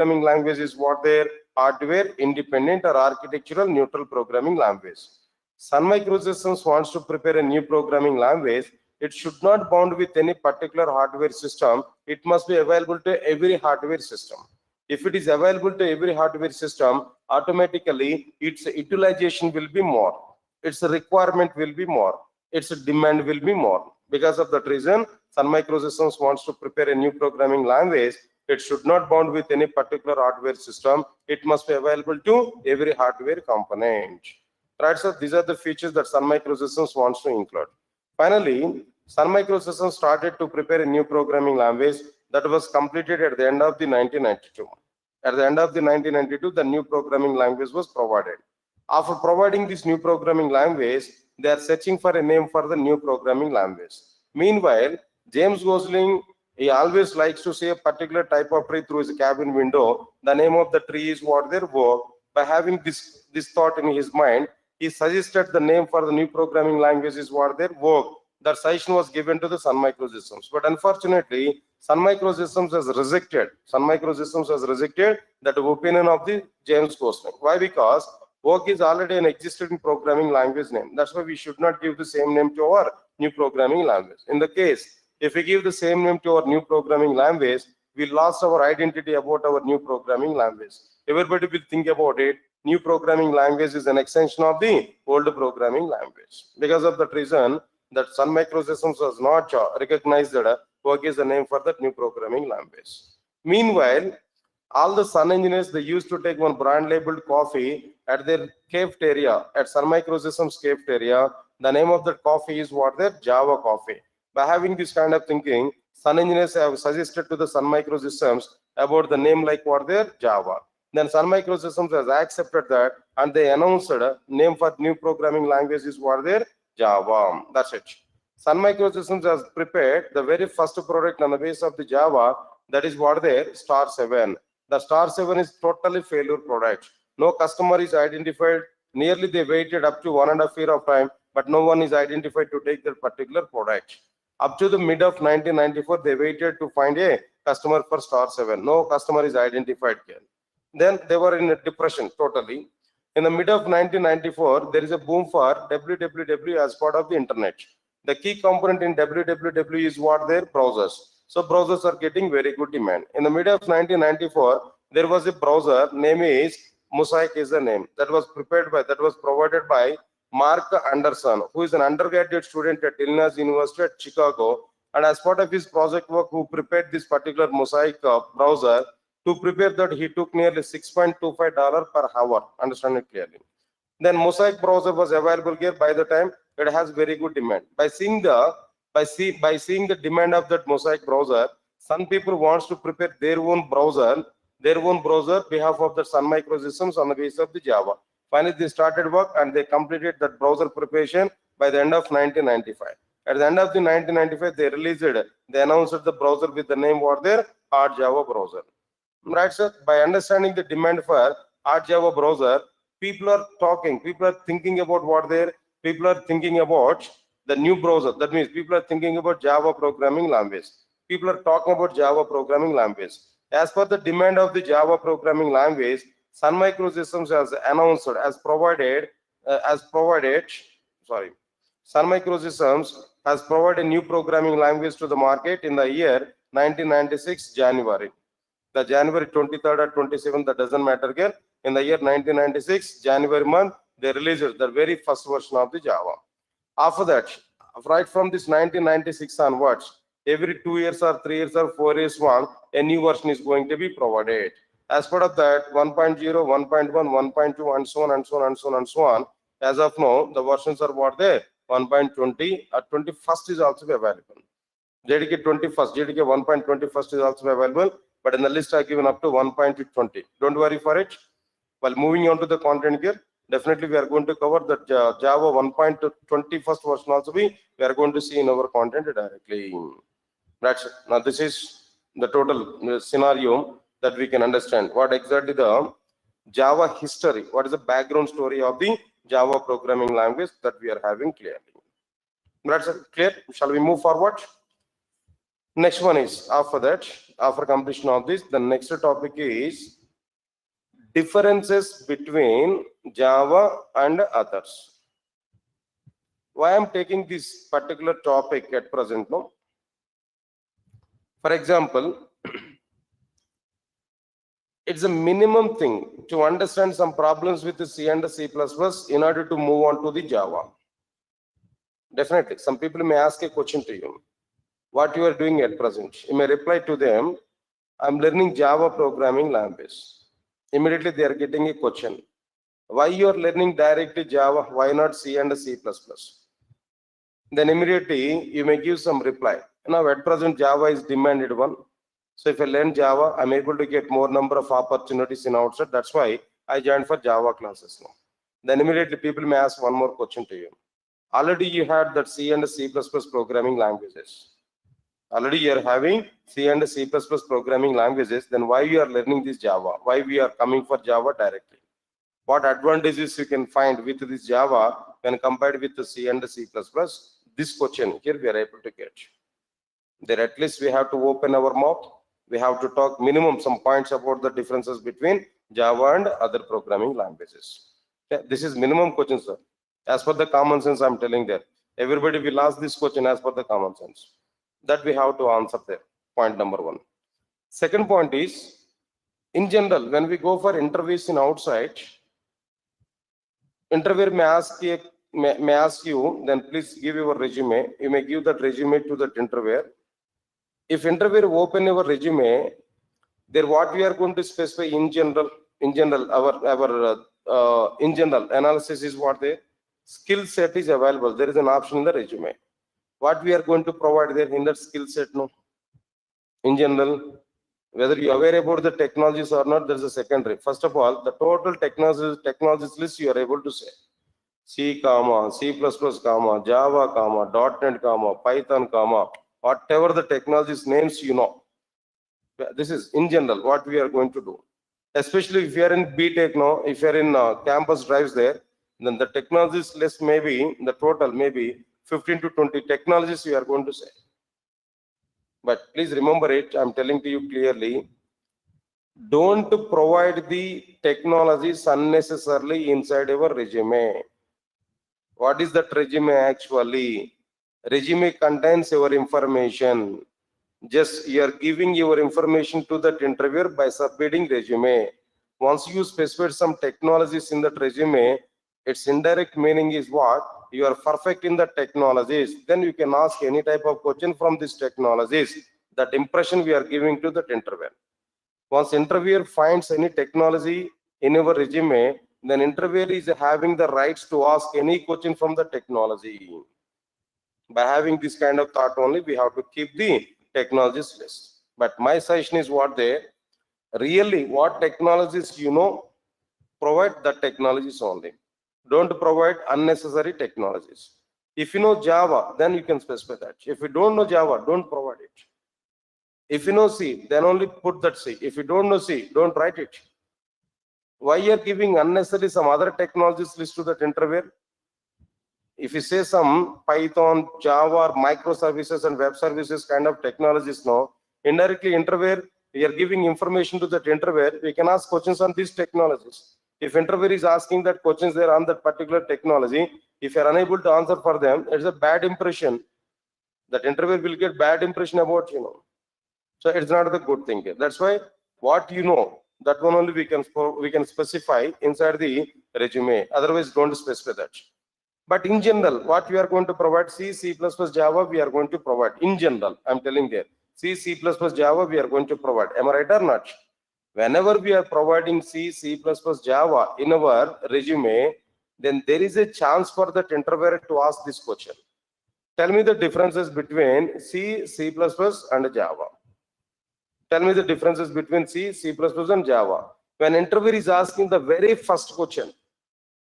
programming language is what their hardware independent or architectural neutral programming language. Sun Microsystems wants to prepare a new programming language. It should not bound with any particular hardware system. It must be available to every hardware system. If it is available to every hardware system, automatically its utilization will be more, its requirement will be more, its demand will be more. Because of that reason, Sun Microsystems wants to prepare a new programming language. It should not bound with any particular hardware system. It must be available to every hardware component. Right, so these are the features that Sun Microsystems wants to include. Finally, Sun Microsystems started to prepare a new programming language that was completed at the end of the 1992. At the end of the 1992, the new programming language was provided. After providing this new programming language, they are searching for a name for the new programming language. Meanwhile, James Gosling, he always likes to see a particular type of tree through his cabin window. The name of the tree is what their work. By having this thought in his mind, he suggested the name for the new programming language is what their work. That suggestion was given to the Sun Microsystems. But unfortunately, Sun Microsystems has rejected. Sun Microsystems has rejected that opinion of the James Gosling. Why? Because work is already an existing programming language name. That's why we should not give the same name to our new programming language. In the case, if we give the same name to our new programming language, we lost our identity about our new programming language. Everybody will think about it. New programming language is an extension of the old programming language. Because of that reason, that Sun Microsystems has not recognized that work is the name for that new programming language. Meanwhile, all the Sun engineers, they used to take one brand labeled coffee at their cafeteria, at Sun Microsystems cafeteria. The name of that coffee is what their Java coffee. By having this kind of thinking, Sun engineers have suggested to the Sun Microsystems about the name like what their Java. Then Sun Microsystems has accepted that, and they announced a name for new programming language is what their Java. That's it. Sun Microsystems has prepared the very first product on the base of the Java. That is what their Star 7. The Star 7 is totally failure product. No customer is identified. Nearly they waited up to 1.5 years of time, but no one is identified to take that particular product. Up to the mid of 1994, they waited to find a customer for Star 7. No customer is identified yet. Then they were in a depression totally. In the mid of 1994, there is a boom for www as part of the internet. The key component in www is what their browsers. So browsers are getting very good demand. In the mid of 1994, there was a browser, name is Mosaic is the name, that was provided by Mark Anderson, who is an undergraduate student at Illinois University at Chicago. And as part of his project work, who prepared this particular Mosaic browser, to prepare that, he took nearly $6.25 per hour. Understand it clearly. Then Mosaic browser was available here. By the time it has very good demand. By seeing the demand of that Mosaic browser, some people wants to prepare their own browser behalf of the Sun Microsystems on the basis of the Java. Finally, they started work and they completed that browser preparation by the end of 1995. At the end of the 1995, they announced the browser with the name what their Hard Java browser. Right, sir? By understanding the demand for Hard Java browser, people are thinking about the new browser. That means people are thinking about Java programming language. People are talking about Java programming language. As per the demand of the Java programming language, Sun Microsystems has announced Sun Microsystems has provided a new programming language to the market in the year 1996 January. The January 23rd or 27th, that doesn't matter again. In the year 1996, January month, they released the very first version of the Java. After that, right from this 1996 onwards, every 2 years or 3 years or 4 years one, a new version is going to be provided. As part of that, 1.0, 1.1, 1.2, and so on and so on and so on and so on. As of now, the versions are what they 1.20 or 21st is also available. JDK 21st, JDK 1.21st is also available, but in the list I given up to 1.20. Don't worry for it. While moving on to the content here, definitely we are going to cover the Java 1.21st version also. We are going to see in our content directly. That's it. Now this is the total scenario that we can understand what exactly the Java history, what is the background story of the Java programming language that we are having clearly. That's it. Clear? Shall we move forward? Next one is, after completion of this, the next topic is differences between Java and others. Why I'm taking this particular topic at present? No? For example, it's a minimum thing to understand some problems with the C and the C++ in order to move on to the Java. Definitely, some people may ask a question to you. What you are doing at present? You may reply to them, I'm learning Java programming language. Immediately they are getting a question. Why you are learning directly Java? Why not C and C++? Then immediately you may give some reply. Now at present Java is demanded one. So if I learn Java, I'm able to get more number of opportunities in outside. That's why I joined for Java classes now. Then immediately people may ask one more question to you. Already you had that C and C++ programming languages. Already you are having C and C++ programming languages. Then why you are learning this Java? Why we are coming for Java directly? What advantages you can find with this Java when compared with the C and C++? This question here we are able to get. There at least we have to open our mouth. We have to talk minimum some points about the differences between Java and other programming languages. Yeah, this is minimum question, sir. As per the common sense, I'm telling that. Everybody will ask this question as per the common sense. That we have to answer there. Point number one. Second point is, in general, when we go for interviews in outside, interviewer may ask you, then please give your resume. You may give that resume to that interviewer. If interviewer open your resume, there what we are going to specify in general, our in general analysis is what the skill set is available. There is an option in the resume. What we are going to provide there in that skill set, no? In general, whether you are aware about the technologies or not, there is a secondary. First of all, the total technologies list you are able to say. C, C++, Java, .NET, Python, whatever the technologies names you know. This is in general what we are going to do. Especially if you are in BTech now, if you are in campus drives there, then the technologies list may be, the total may be 15 to 20 technologies you are going to say. But please remember it, I'm telling to you clearly, don't provide the technologies unnecessarily inside your resume. What is that resume actually? Resume contains your information. Just you are giving your information to that interviewer by submitting resume. Once you specify some technologies in that resume, its indirect meaning is what? You are perfect in the technologies. Then you can ask any type of question from these technologies. That impression we are giving to that interviewer. Once interviewer finds any technology in your resume, then interviewer is having the rights to ask any question from the technology. By having this kind of thought only, we have to keep the technologies list. But my suggestion is what they really, what technologies you know, provide the technologies only. Don't provide unnecessary technologies. If you know Java, then you can specify that. If you don't know Java, don't provide it. If you know C, then only put that C. If you don't know C, don't write it. Why you are giving unnecessarily some other technologies list to that interviewer? If you say some Python, Java, microservices and web services kind of technologies now, indirectly interviewer, we are giving information to that interviewer, we can ask questions on these technologies. If interviewer is asking that questions there on that particular technology, if you are unable to answer for them, it's a bad impression. That interviewer will get bad impression about you know. So it's not the good thing here. That's why what you know, that one only we can specify inside the resume. Otherwise, don't specify that. But in general, what we are going to provide, C, C++, Java, we are going to provide. In general, I'm telling there. C, C++, Java, we are going to provide. Am I right or not? Whenever we are providing C, C++, Java in our resume, then there is a chance for that interviewer to ask this question. Tell me the differences between C, C++, and Java. Tell me the differences between C, C++, and Java. When interviewer is asking the very first question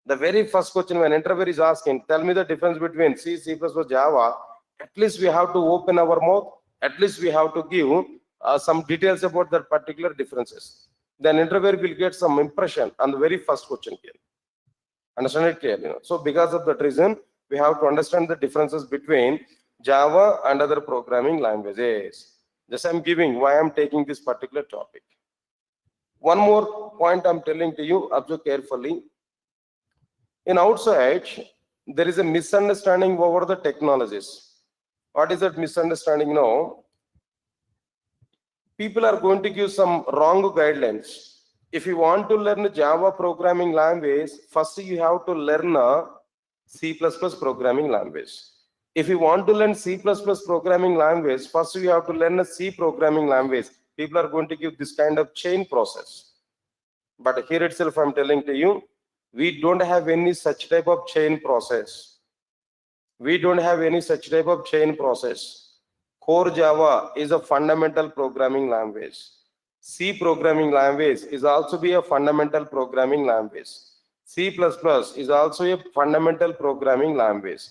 when interviewer is asking, tell me the difference between C, C++, Java, at least we have to open our mouth, at least we have to give some details about the particular differences. Then interviewer will get some impression on the very first question here. Understand it clearly? You know? So because of that reason, we have to understand the differences between Java and other programming languages. Just I'm giving why I'm taking this particular topic. One more point I'm telling to you, observe carefully. In outside, there is a misunderstanding over the technologies. What is that misunderstanding now? People are going to give some wrong guidelines. If you want to learn Java programming language, first you have to learn a C++ programming language. If you want to learn C++ programming language, first you have to learn a C programming language. People are going to give this kind of chain process. But here itself, I'm telling to you, we don't have any such type of chain process. We don't have any such type of chain process. Core Java is a fundamental programming language. C programming language is also be a fundamental programming language. C++ is also a fundamental programming language.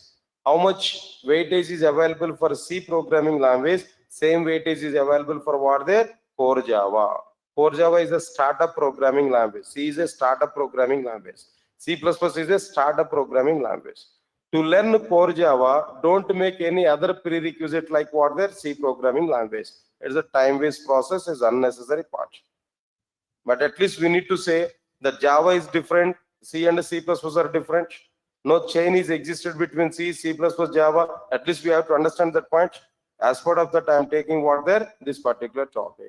How much weightage is available for C programming language? Same weightage is available for what there? Core Java. Core Java is a startup programming language. C is a startup programming language. C++ is a startup programming language. To learn Core Java, don't make any other prerequisite like what there C programming language. It's a time-waste process, is unnecessary part. But at least we need to say that Java is different, C and C++ are different. No chain is existed between C, C++, Java. At least we have to understand that point. As part of that, I am taking what there? This particular topic.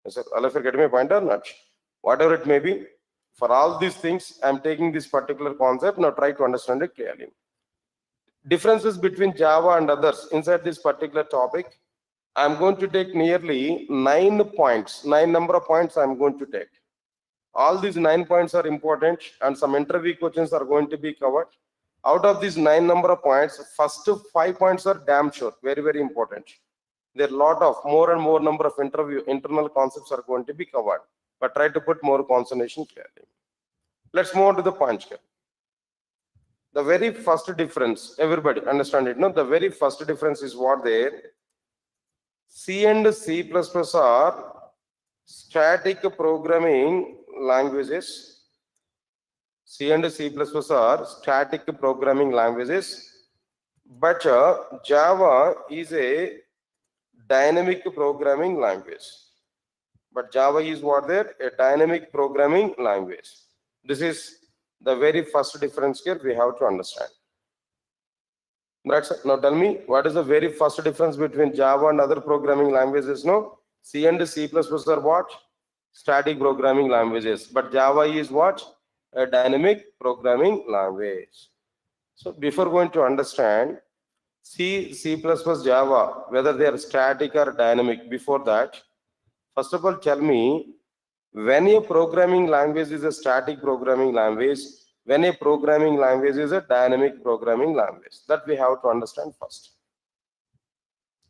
Yes, sir. All of you getting my point or not? Whatever it may be, for all these things, I am taking this particular concept. Now try to understand it clearly. Differences between Java and others inside this particular topic. I am going to take nearly 9 points, 9 number of points I am going to take. All these 9 points are important and some interview questions are going to be covered. Out of these 9 number of points, first 5 points are damn sure, very, very important. There are a lot of more and more number of internal concepts are going to be covered, but try to put more concentration clearly. Let's move on to the points here. The very first difference, everybody understand it, no? The very first difference is what there? C and C++ are static programming languages. C and C++ are static programming languages, but Java is a dynamic programming language. But Java is what there? A dynamic programming language. This is the very first difference here we have to understand. That's it. Now tell me, what is the very first difference between Java and other programming languages? No, C and C++ are what? Static programming languages. But Java is what? A dynamic programming language. So before going to understand C, C++, Java, whether they are static or dynamic, before that, first of all, tell me, when a programming language is a static programming language, when a programming language is a dynamic programming language, that we have to understand first.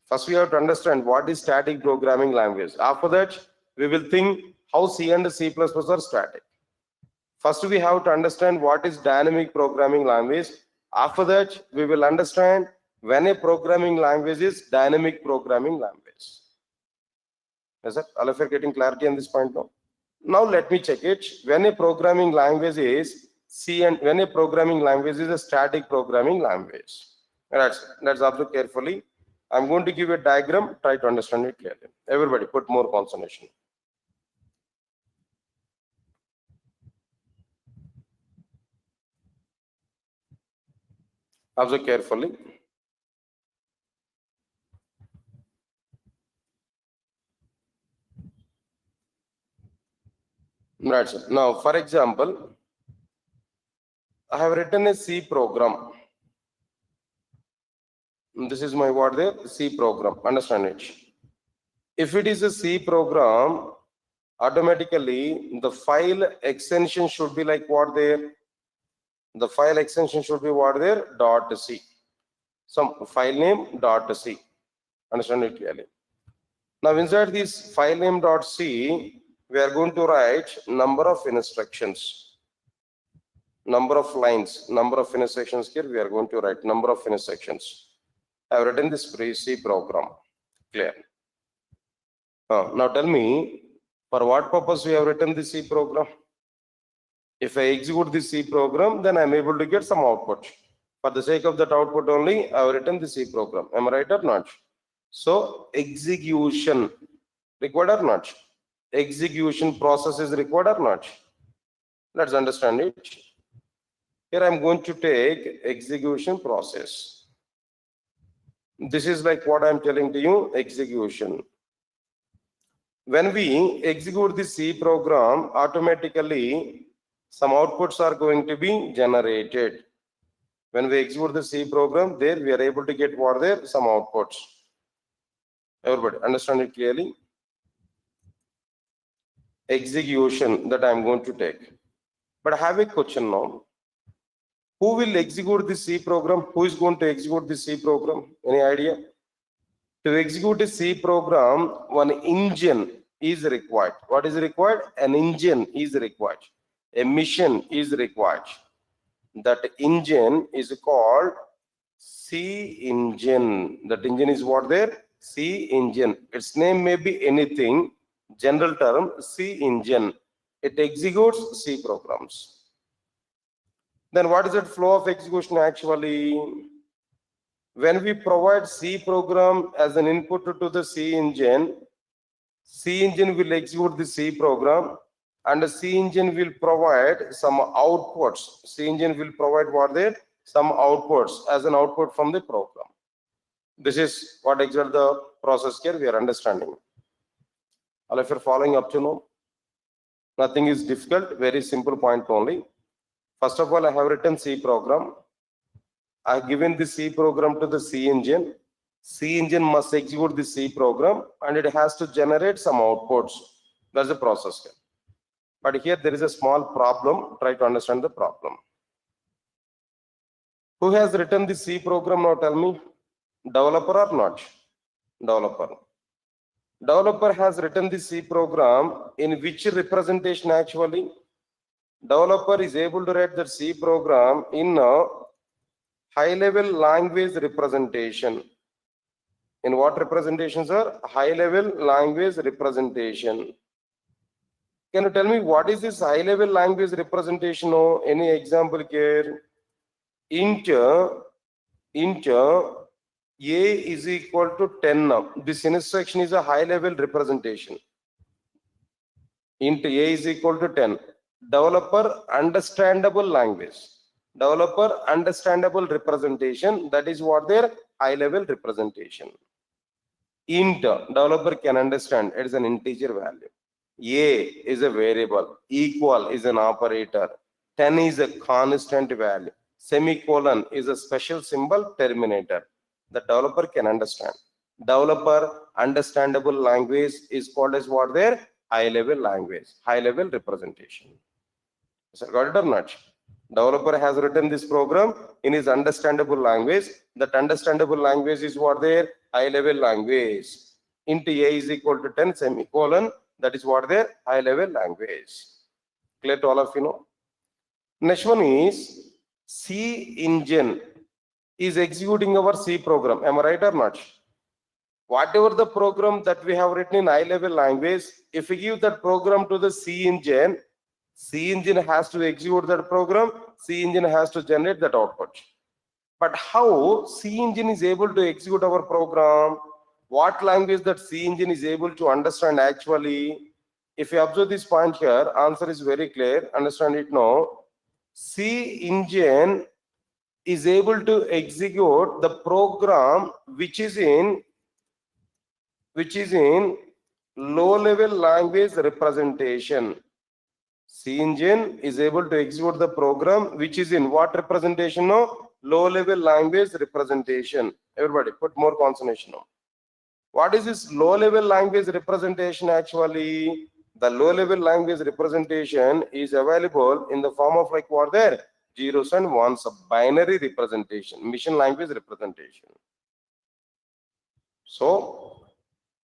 First, we have to understand what is static programming language. After that, we will think how C and C++ are static. First, we have to understand what is dynamic programming language. After that, we will understand when a programming language is dynamic programming language. Is that all of you are getting clarity on this point now? Now let me check it. When a programming language is C and when a programming language is a static programming language. Let's observe carefully. I'm going to give a diagram. Try to understand it clearly. Everybody put more concentration. Observe carefully. That's it. Now, for example, I have written a C program. This is my what there? C program. Understand it. If it is a C program, automatically the file extension should be like what there? The file extension should be what there? .c. Some file name .c. Understand it clearly. Now inside this file name .c, we are going to write number of instructions, number of lines, number of instructions. Here we are going to write number of instructions. I have written this C program. Clear? Now tell me, for what purpose we have written this C program? If I execute this C program, then I am able to get some output. For the sake of that output only, I have written the C program. Am I right or not? So execution required or not? Execution process is required or not? Let's understand it. Here I am going to take execution process. This is like what I am telling to you, execution. When we execute the C program, automatically some outputs are going to be generated. When we execute the C program, there we are able to get what there some outputs. Everybody understand it clearly? Execution that I am going to take. But I have a question now. Who will execute the C program? Who is going to execute the C program? Any idea? To execute a C program, one engine is required. What is required? An engine is required. A mission is required. That engine is called C engine. That engine is what there? C engine. Its name may be anything. General term, C engine. It executes C programs. Then what is that flow of execution actually? When we provide C program as an input to the C engine will execute the C program, and the C engine will provide some outputs. C engine will provide what there? Some outputs as an output from the program. This is what exactly the process here we are understanding. All if you're following up to know, nothing is difficult, very simple point only. First of all, I have written C program. I have given the C program to the C engine. C engine must execute the C program and it has to generate some outputs. That's the process here. But here there is a small problem. Try to understand the problem. Who has written the C program now? Tell me. Developer or not? Developer. Developer has written the C program in which representation actually? Developer is able to write the C program in a high-level language representation. In what representations are? High-level language representation. Can you tell me what is this high-level language representation? Or any example here? Int A is equal to 10 now. This instruction is a high-level representation. Int A is equal to 10. Developer understandable language. Developer understandable representation. That is what their high-level representation. Int, developer can understand, it is an integer value. A is a variable, equal is an operator, 10 is a constant value, semicolon is a special symbol terminator. The developer can understand. Developer understandable language is called as what their high-level language, high-level representation. So got it or not? Developer has written this program in his understandable language. That understandable language is what their high-level language. Int A is equal to 10 semicolon. That is what their high-level language. Clear to all of you know? Next one is C engine is executing our C program. Am I right or not? Whatever the program that we have written in high-level language, if we give that program to the C engine has to execute that program, C engine has to generate that output. But how C engine is able to execute our program? What language that C engine is able to understand actually? If you observe this point here, answer is very clear. Understand it now. C engine is able to execute the program which is in low-level language representation. C engine is able to execute the program which is in what representation now? Low-level language representation. Everybody put more concentration now. What is this low-level language representation actually? The low-level language representation is available in the form of like what there? Zeros and ones, a binary representation, mission language representation. So,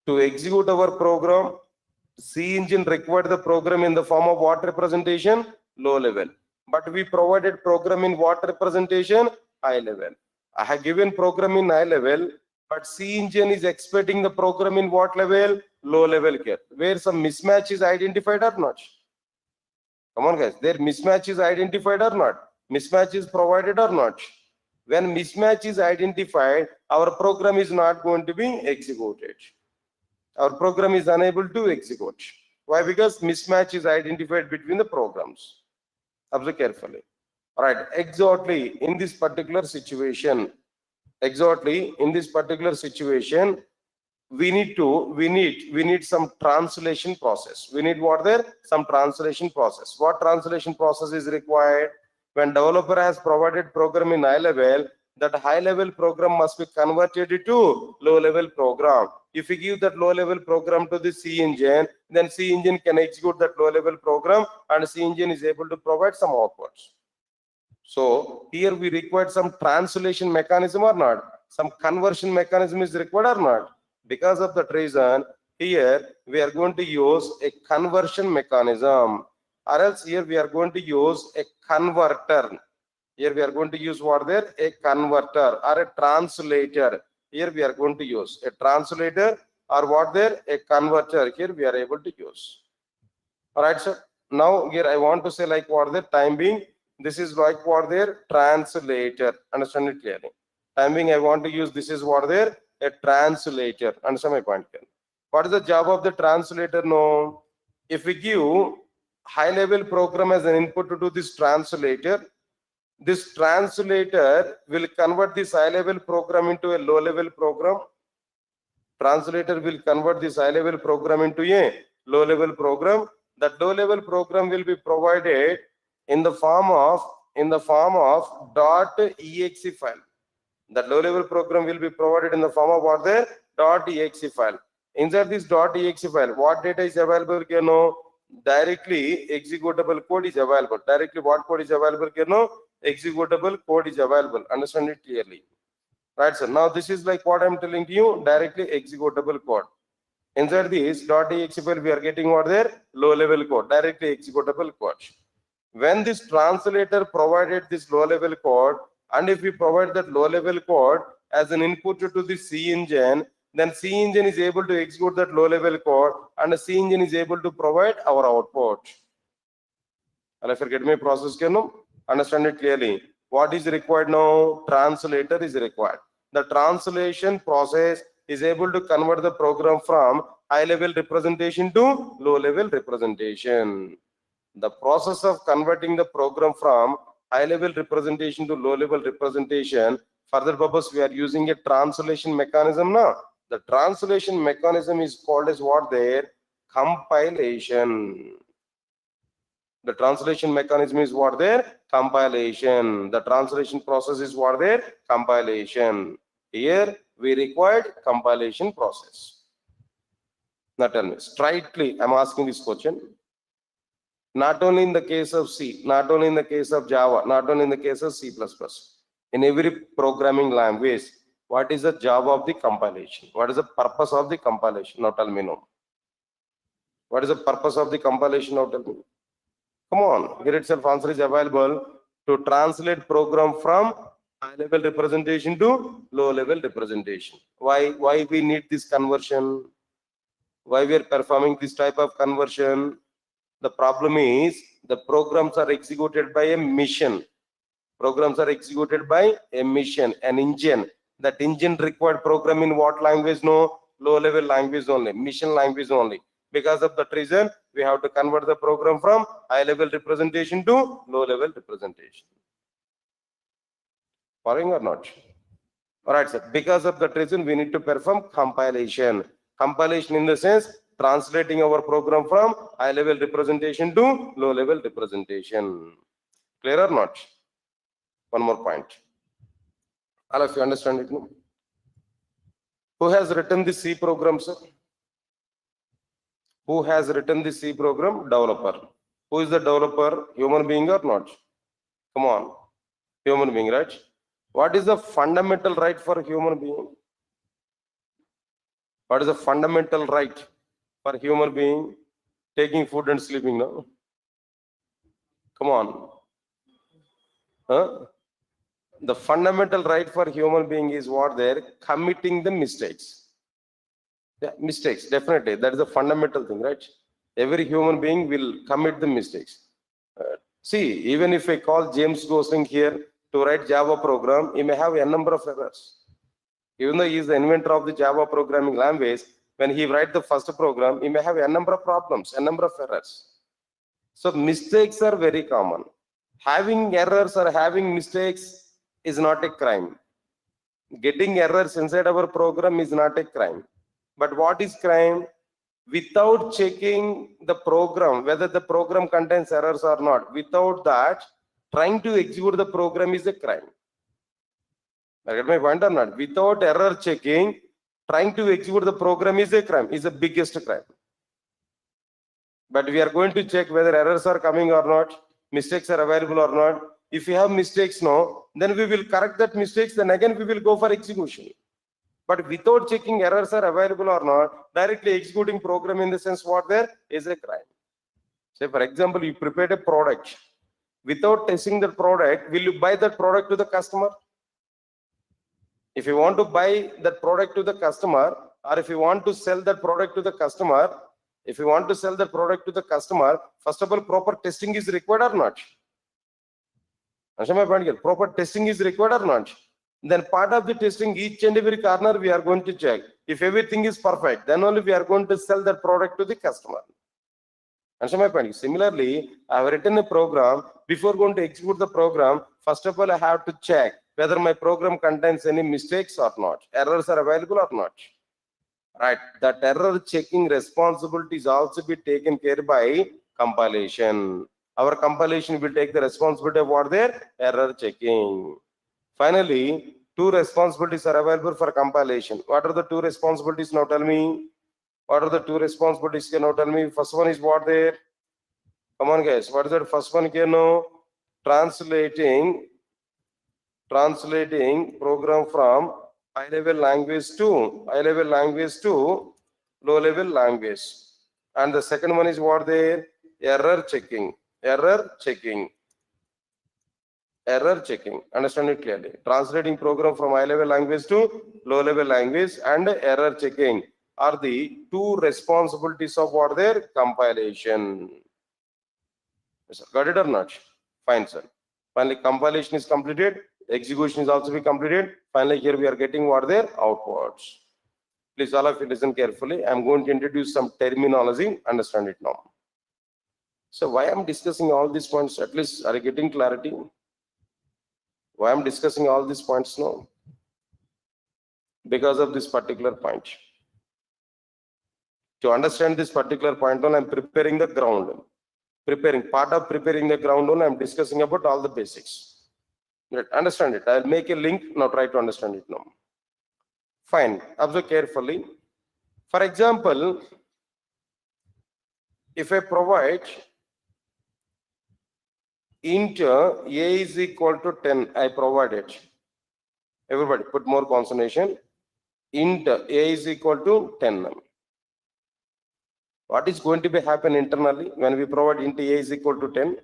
to execute our program, C engine required the program in the form of what representation? Low level. But we provided program in what representation? High level. I have given program in high level, but C engine is expecting the program in what level? Low level here, where some mismatch is identified or not. Come on guys, their mismatch is identified or not? Mismatch is provided or not? When mismatch is identified, our program is not going to be executed. Our program is unable to execute. Why? Because mismatch is identified between the programs. Observe carefully. All right, exactly in this particular situation, we need some translation process. We need what there? Some translation process. What translation process is required? When developer has provided program in high level, that high level program must be converted to low level program. If we give that low level program to the C engine, then C engine can execute that low level program and C engine is able to provide some outputs. So here we require some translation mechanism or not? Some conversion mechanism is required or not? Because of that reason, here we are going to use a conversion mechanism, or else here we are going to use a converter. Here we are going to use what there? A converter or a translator. Here we are going to use a translator or what there? A converter. Here we are able to use. All right, sir. Now here I want to say like what the time being. This is like what there? Translator. Understand it clearly. Time being I want to use this is what there? A translator. Understand my point? What is the job of the translator? No. If we give high level program as an input to this translator will convert this high level program into a low level program. Translator will convert this high level program into a low level program. That low level program will be provided in the form of .exe file. That low level program will be provided in the form of what there? .exe file. Inside this .exe file, what data is available? You know, directly executable code is available. Directly what code is available? You know, executable code is available. Understand it clearly. Right, sir. Now this is like what I'm telling you, directly executable code. Inside this .exe file, we are getting what there? Low level code, directly executable code. When this translator provided this low level code, and if we provide that low level code as an input to the C engine, then C engine is able to execute that low level code and the C engine is able to provide our output. And if you get my process, can you understand it clearly? What is required now? Translator is required. The translation process is able to convert the program from high level representation to low level representation. The process of converting the program from high level representation to low level representation, for that purpose we are using a translation mechanism now. The translation mechanism is called as what there? Compilation. The translation mechanism is what there? Compilation. The translation process is what there? Compilation. Here we required compilation process. Now tell me, straightly I'm asking this question. Not only in the case of C, not only in the case of Java, not only in the case of C++. In every programming language, what is the job of the compilation? What is the purpose of the compilation? Now tell me no. What is the purpose of the compilation? Now tell me. Come on, here itself answer is available to translate program from high level representation to low level representation. Why we need this conversion? Why we are performing this type of conversion? The problem is the programs are executed by a mission. Programs are executed by a mission, an engine. That engine required program in what language? No, low level language only, mission language only. Because of that reason, we have to convert the program from high level representation to low level representation. Following or not? All right, sir. Because of that reason, we need to perform compilation. Compilation in the sense translating our program from high level representation to low level representation. Clear or not? One more point. All of you understand it? No? Who has written the C program, sir? Who has written the C program? Developer. Who is the developer? Human being or not? Come on. Human being, right? What is the fundamental right for human being? What is the fundamental right for human being? Taking food and sleeping now. Come on. Huh? The fundamental right for human being is what there? Committing the mistakes. Yeah, mistakes, definitely. That is the fundamental thing, right? Every human being will commit the mistakes. See, even if I call James Gosling here, to write Java program, he may have a number of errors. Even though he is the inventor of the Java programming language, when he write the first program, he may have a number of problems, a number of errors. So mistakes are very common. Having errors or having mistakes is not a crime. Getting errors inside our program is not a crime. But what is crime? Without checking the program, whether the program contains errors or not, without that, trying to execute the program is a crime. I get my point or not? Without error checking, trying to execute the program is a crime, is the biggest crime. But we are going to check whether errors are coming or not, mistakes are available or not. If we have mistakes now, then we will correct that mistakes, then again we will go for execution. But without checking errors are available or not, directly executing program in the sense what there is a crime. Say for example, you prepared a product. Without testing the product, will you buy that product to the customer? If you want to buy that product to the customer, or if you want to sell that product to the customer, first of all, proper testing is required or not? Proper testing is required or not? Then part of the testing, each and every corner we are going to check. If everything is perfect, then only we are going to sell that product to the customer. Understand my point? Similarly, I have written a program. Before going to execute the program, first of all, I have to check whether my program contains any mistakes or not, errors are available or not. Right, that error checking responsibility is also be taken care by compilation. Our compilation will take the responsibility of what there? Error checking. Finally, two responsibilities are available for compilation. What are the two responsibilities? Now tell me. What are the two responsibilities? Can you tell me? First one is what there? Come on, guys. What is that first one? Can you translating program from high-level language to low-level language. And the second one is what there? Error checking. Understand it clearly. Translating program from high-level language to low-level language and error checking are the two responsibilities of what there? Compilation. Yes, sir. Got it or not? Fine, sir. Finally, compilation is completed. Execution is also be completed. Finally, here we are getting what there? Outputs. Please, all of you listen carefully. I'm going to introduce some terminology. Understand it now. So, why I'm discussing all these points? At least, are you getting clarity? Why I'm discussing all these points now? Because of this particular point. To understand this particular point, I'm preparing the ground. Part of preparing the ground, I'm discussing about all the basics. Understand it. I'll make a link. Now try to understand it now. Fine. Observe carefully. For example, if I provide int a is equal to 10, I provide it. Everybody put more concentration. Int a is equal to 10. What is going to be happen internally when we provide int a is equal to 10?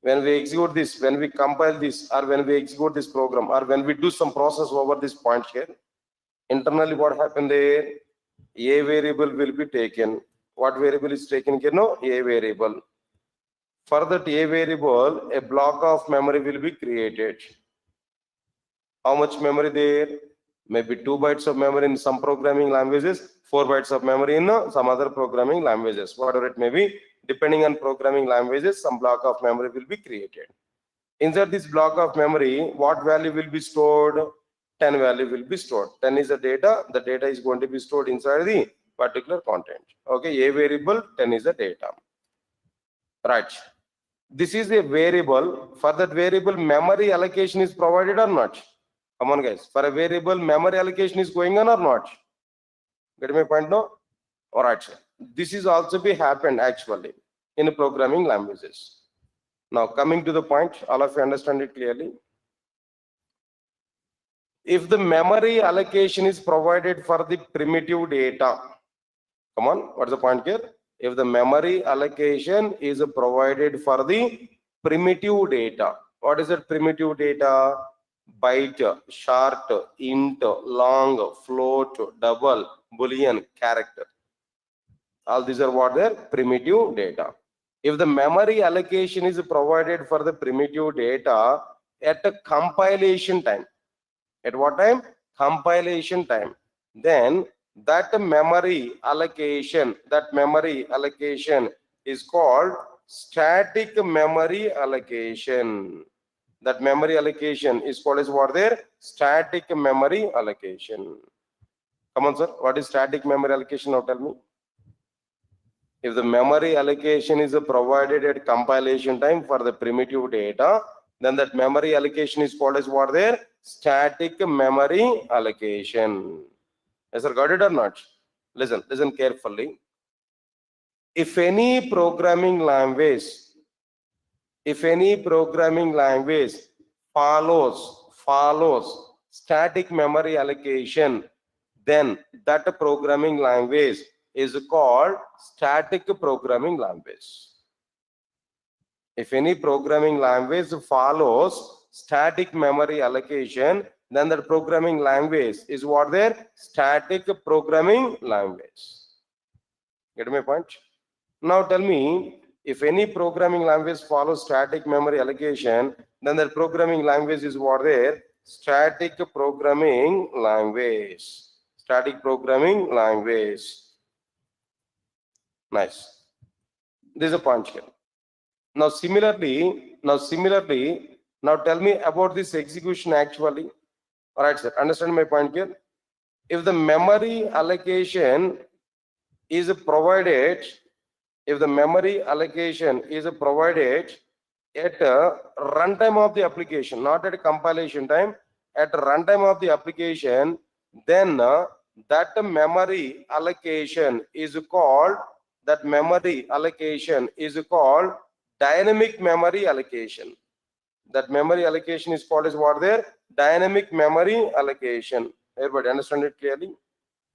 When we execute this, when we compile this, or when we execute this program, or when we do some process over this point here, internally what happened there? A variable will be taken. What variable is taken here? No, a variable. For that a variable, a block of memory will be created. How much memory there? Maybe 2 bytes of memory in some programming languages, 4 bytes of memory in some other programming languages, whatever it may be. Depending on programming languages, some block of memory will be created. Inside this block of memory, what value will be stored? 10 value will be stored. 10 is the data. The data is going to be stored inside the particular content. Okay, a variable, 10 is the data. Right. This is a variable. For that variable, memory allocation is provided or not? Come on, guys. For a variable, memory allocation is going on or not? Get my point now? All right, sir. This is also be happened actually in programming languages. Now coming to the point, all of you understand it clearly. If the memory allocation is provided for the primitive data, come on, what's the point here? If the memory allocation is provided for the primitive data, what is that primitive data? Byte, short, int, long, float, double, boolean, character. All these are what their primitive data. If the memory allocation is provided for the primitive data, at a compilation time. At what time? Compilation time. Then that memory allocation is called static memory allocation. That memory allocation is called as what there? Static memory allocation. Come on, sir. What is static memory allocation? Now tell me. If the memory allocation is provided at compilation time for the primitive data, then that memory allocation is called as what there? Static memory allocation. Yes, sir, got it or not? Listen carefully. If any programming language follows static memory allocation, then that programming language is called static programming language. If any programming language follows static memory allocation, then that programming language is what there? Static programming language. Get my point? Now tell me, if any programming language follows static memory allocation, then that programming language is what there? Static programming language. Static programming language. Nice. This is a point here. Now similarly, now tell me about this execution actually. All right, sir. Understand my point here? If the memory allocation is provided, at runtime of the application, not at compilation time, at runtime of the application, then that memory allocation is called dynamic memory allocation. That memory allocation is called as what there? Dynamic memory allocation. Everybody understand it clearly?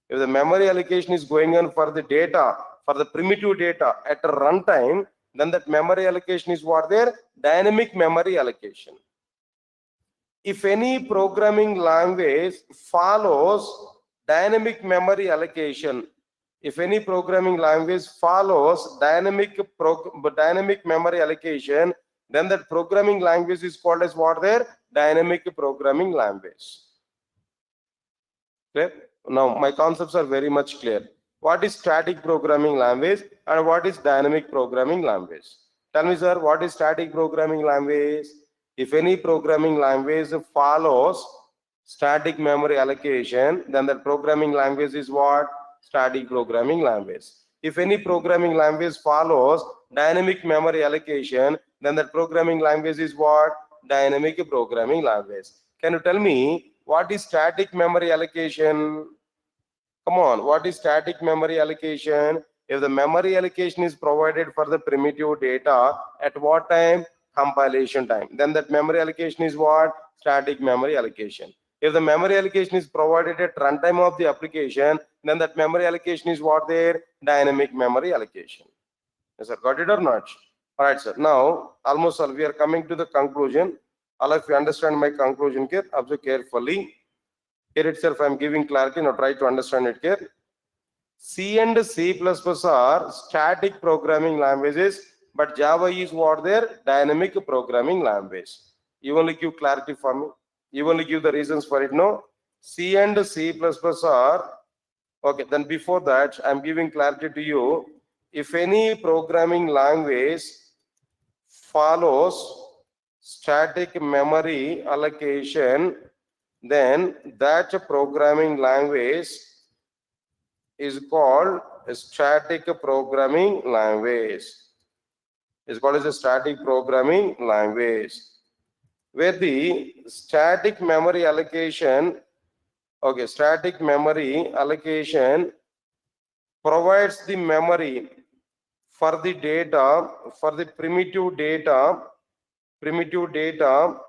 If the memory allocation is going on for the data, for the primitive data at a runtime, then that memory allocation is what there? Dynamic memory allocation. If any programming language follows dynamic memory allocation, dynamic memory allocation, then that programming language is called as what there? Dynamic programming language. Clear? Now my concepts are very much clear. What is static programming language and what is dynamic programming language? Tell me, sir, what is static programming language? If any programming language follows static memory allocation, then that programming language is what? Static programming language. If any programming language follows dynamic memory allocation, then that programming language is what? Dynamic programming language. Can you tell me what is static memory allocation? Come on, what is static memory allocation? If the memory allocation is provided for the primitive data, at what time? Compilation time. Then that memory allocation is what? Static memory allocation. If the memory allocation is provided at runtime of the application, then that memory allocation is what there? Dynamic memory allocation. Yes, sir, got it or not? All right, sir. Now, almost all, we are coming to the conclusion. All of you understand my conclusion here. Observe carefully. Here itself, I am giving clarity. Now, try to understand it here. C and C++ are static programming languages, but Java is what there? Dynamic programming language. You only give clarity for me. You only give the reasons for it. No, C and C++ are okay. Then before that, I am giving clarity to you. If any programming language follows static memory allocation, then that programming language is called a static programming language. It's called as a static programming language, where the static memory allocation, static memory allocation provides the memory for the data, for the primitive data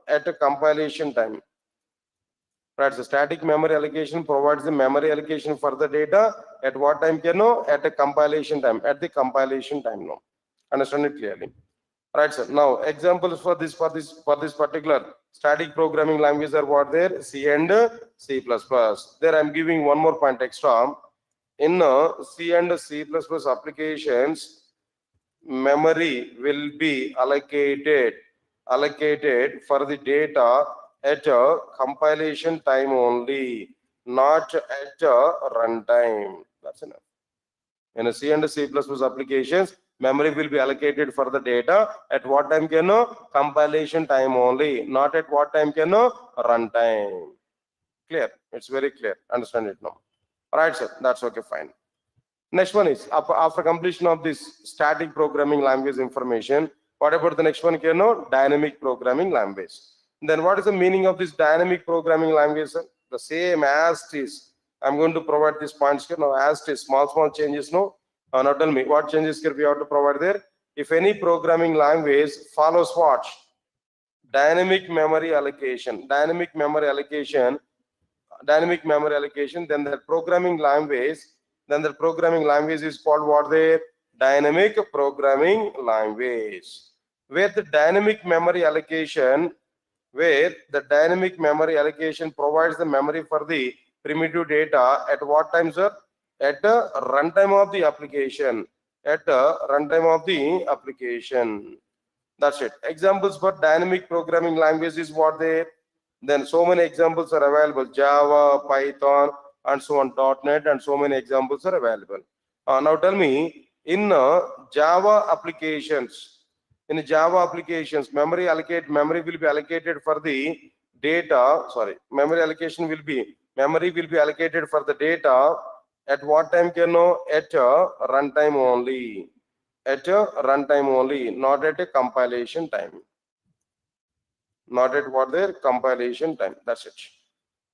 at a compilation time. Right, so static memory allocation provides the memory allocation for the data at what time? You know, at a compilation time. At the compilation time, no. Understand it clearly. Right, sir. Now examples for this particular static programming language are what there? C and C++. There I am giving one more point extra. In C and C++ applications, memory will be allocated allocated for the data at a compilation time only, not at a runtime. That's enough. In a C and C++ applications, memory will be allocated for the data at what time? Compilation time only, not at what time? Runtime. Clear? It's very clear. Understand it now. Right, sir. That's okay, fine. Next one is after completion of this static programming language information, what about the next one? Dynamic programming language. Then what is the meaning of this dynamic programming language, sir? The same as it is. I'm going to provide these points here now. As it is, small changes. No. Now tell me what changes here we have to provide there. If any programming language follows what? Dynamic memory allocation. Dynamic memory allocation. Then the programming language. Then the programming language is called what? There dynamic programming language, where the dynamic memory allocation provides the memory for the primitive data at what time, sir? At the runtime of the application. At the runtime of the application. That's it. Examples for dynamic programming language is what there. Then so many examples are available: Java, Python, and so on, .NET, and so many examples are available. Now tell me, in Java applications, memory will be allocated for the data. Sorry, memory will be allocated for the data at what time? At a runtime only. At a runtime only, not at a compilation time. Not at what their compilation time. That's it.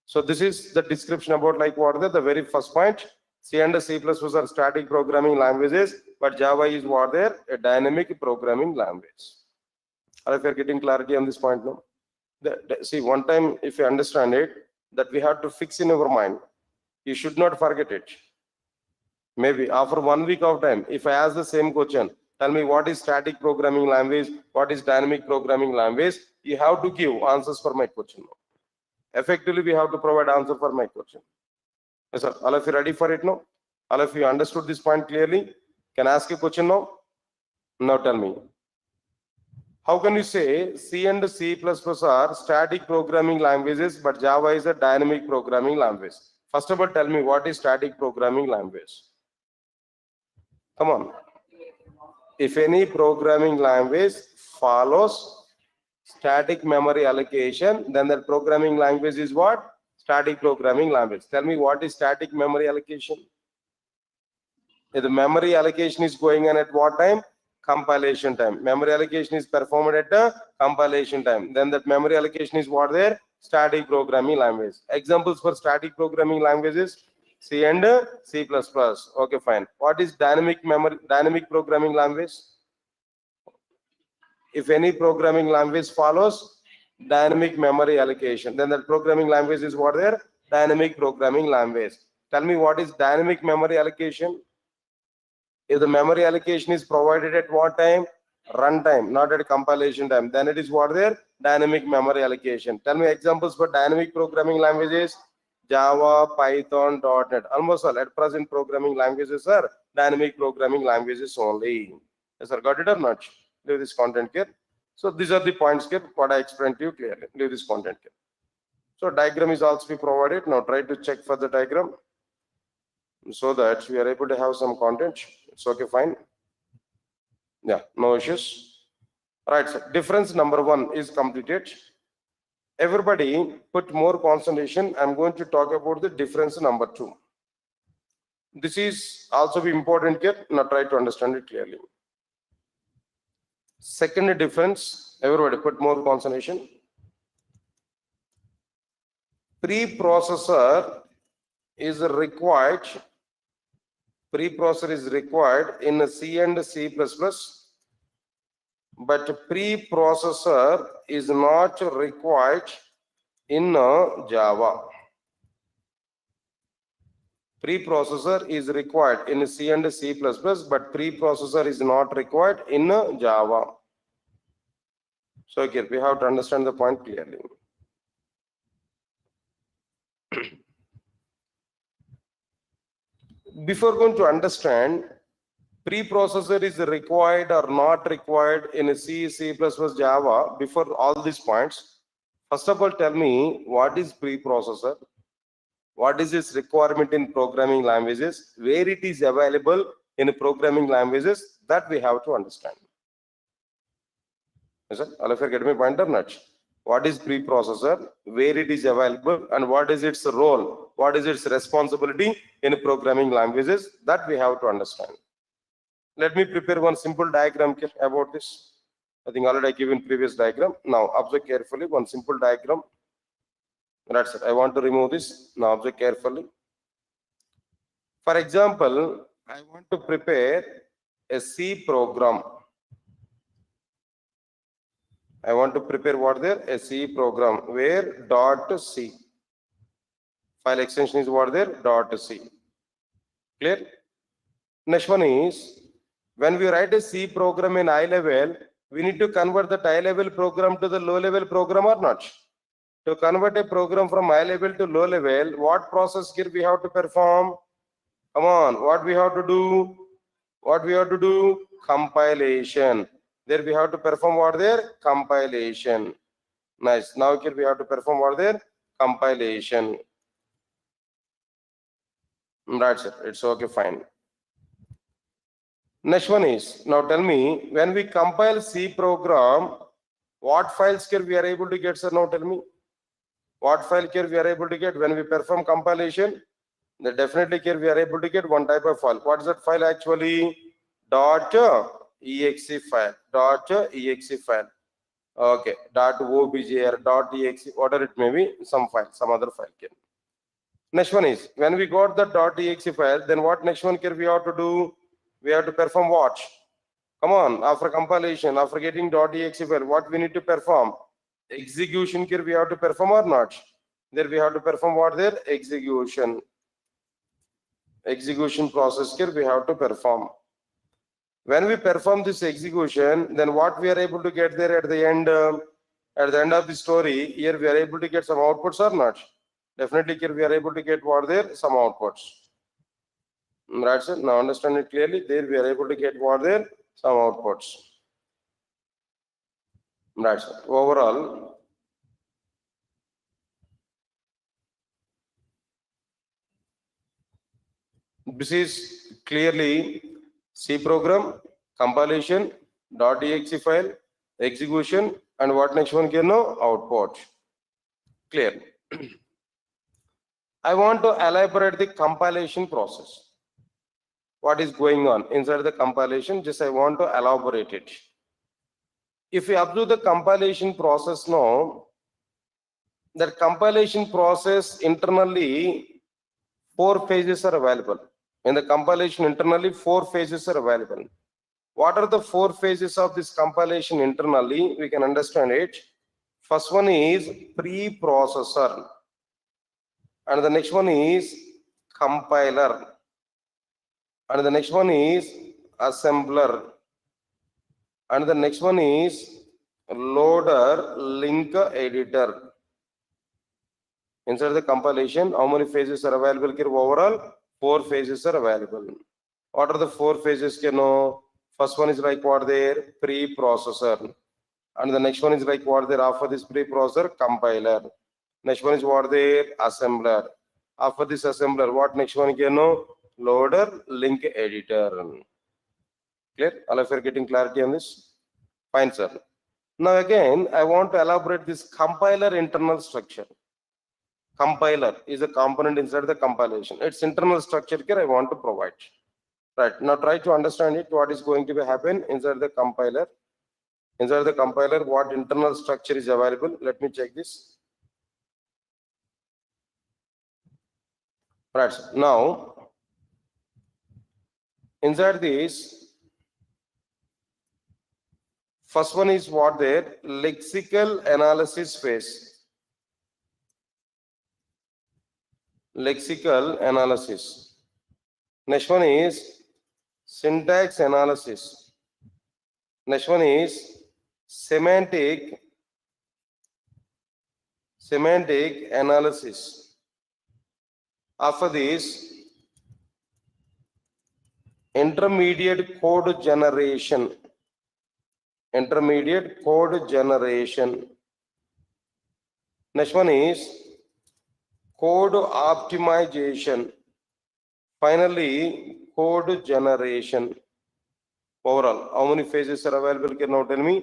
So this is the description about like what the very first point. C and C++ are static programming languages, but Java is what there a dynamic programming language. Or if you're getting clarity on this point now, see, one time if you understand it, that we have to fix in your mind. You should not forget it. Maybe after 1 week of time, if I ask the same question, tell me what is static programming language, what is dynamic programming language, you have to give answers for my question. Effectively, we have to provide answer for my question. Yes, sir. All of you ready for it now? All of you understood this point clearly? Can I ask a question now? Now tell me. How can you say C and C++ are static programming languages, but Java is a dynamic programming language? First of all, tell me what is static programming language? Come on. If any programming language follows static memory allocation, then that programming language is what? Static programming language. Tell me what is static memory allocation? If the memory allocation is going on at what time? Compilation time. Memory allocation is performed at the compilation time. Then that memory allocation is what there? Static programming language. Examples for static programming languages: C and C++. Okay, fine. What is dynamic programming language? If any programming language follows dynamic memory allocation, then that programming language is what there? Dynamic programming language. Tell me what is dynamic memory allocation? If the memory allocation is provided at what time? Runtime, not at compilation time. Then it is what there? Dynamic memory allocation. Tell me examples for dynamic programming languages: Java, Python, .NET. Almost all at present programming languages are dynamic programming languages only. Yes, sir. Got it or not? Leave this content here. So these are the points here. What I explained to you clearly. Leave this content here. So diagram is also be provided. Now try to check for the diagram so that we are able to have some content. It's okay, fine. Yeah, no issues. Right, so difference number 1 is completed. Everybody put more concentration. I'm going to talk about the difference number 2. This is also be important here. Now try to understand it clearly. Second difference, everybody put more concentration. Preprocessor is required in C and C++, but preprocessor is not required in Java. Preprocessor is required in C and C++, but preprocessor is not required in Java. So here we have to understand the point clearly. Before going to understand Preprocessor is required or not required in C, C++, Java. Before all these points, first of all, tell me what is preprocessor? What is its requirement in programming languages? Where it is available in programming languages? That we have to understand. Yes, sir? All of you get my point or not? What is preprocessor? Where it is available and what is its role? What is its responsibility in programming languages? That we have to understand. Let me prepare one simple diagram about this. I think already I given previous diagram. Now observe carefully one simple diagram. That's it. I want to remove this. Now observe carefully. For example, I want to prepare a C program. I want to prepare what there? A C program where .c. File extension is what there? .c. Clear? Next one is, when we write a C program in high level, we need to convert that high level program to the low level program or not? To convert a program from high level to low level, what process here we have to perform? Come on, what we have to do? What we have to do? Compilation. There we have to perform what there? Compilation. Nice. Now here we have to perform what there? Compilation. That's it. It's okay, fine. Next one is, now tell me, when we compile C program, what files here we are able to get, sir? Now tell me. What file here we are able to get when we perform compilation? Then definitely here we are able to get one type of file. What is that file actually? .exe file. .exe file. Okay. .obj or .exe, whatever it may be, some file, some other file here. Next one is, when we got the .exe file, then what next one here we have to do? We have to perform what? Come on, after compilation, after getting .exe file, what we need to perform? Execution here we have to perform or not? There we have to perform what there? Execution. Execution process here we have to perform. When we perform this execution, then what we are able to get there at the end of the story, here we are able to get some outputs or not? Definitely here we are able to get what there? Some outputs. That's it. Now understand it clearly. There we are able to get what there? Some outputs. That's it. Overall, this is clearly C program, compilation, .exe file, execution, and what next one can know? Output. Clear. I want to elaborate the compilation process. What is going on inside the compilation? Just I want to elaborate it. If we observe the compilation process now, that compilation process internally 4 phases are available. In the compilation internally 4 phases are available. What are the 4 phases of this compilation internally? We can understand it. First one is preprocessor, and the next one is compiler, and the next one is assembler, and the next one is loader link editor. Inside the compilation, how many phases are available here? Overall 4 phases are available. What are the 4 phases? You know, first one is like what there? Preprocessor, and the next one is like what there? After this preprocessor, compiler. Next one is what there? Assembler. After this assembler, what next one? You know, loader link editor. Clear? All of you are getting clarity on this? Fine, sir. Now again, I want to elaborate this compiler internal structure. Compiler is a component inside the compilation. Its internal structure here I want to provide. Right. Now try to understand it. What is going to be happen inside the compiler? Inside the compiler, what internal structure is available? Let me check this. Right. Now, inside this, first one is what there? Lexical analysis phase. Lexical analysis. Next one is syntax analysis. Next one is semantic analysis. After this, intermediate code generation. Intermediate code generation. Next one is code optimization. Finally, code generation. Overall, how many phases are available? Can now tell me?